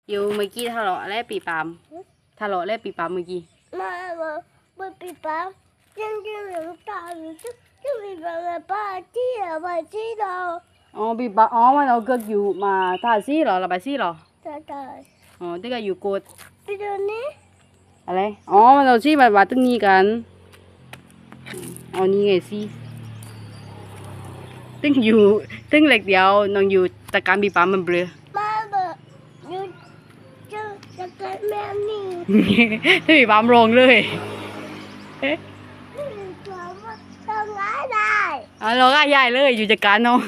อยู่เมื่อกี้ทะเลาะแล้วปีปามทะเลาะแล้วปีปามเมื่อกี้มาบ่ปีปามยังหลังตาอยู่จะมีบางป้าที่ไปที่เราอ๋อปีปามอ๋อมันเอาเกิดอยู่มาท่าซี่เหรอระบายซี่เหรอตาอ๋อที่ก็อยู่โกดไปดูนี่อะไรอ๋อมันเอาซี่มาตึ้งนี้กันอ๋อนี่ไงซี่ตึ้งอยู่ตึ้งเล็กเดียวน้องอยู่ตะการปีปามมันเบลอมาบ่อยู่จะเกิดแม่นี่ ถ้าปีปามลงเลยตัวว่าทำง่ายได้อ๋อเราก็ใหญ่เลยอยู่จัดการน้อง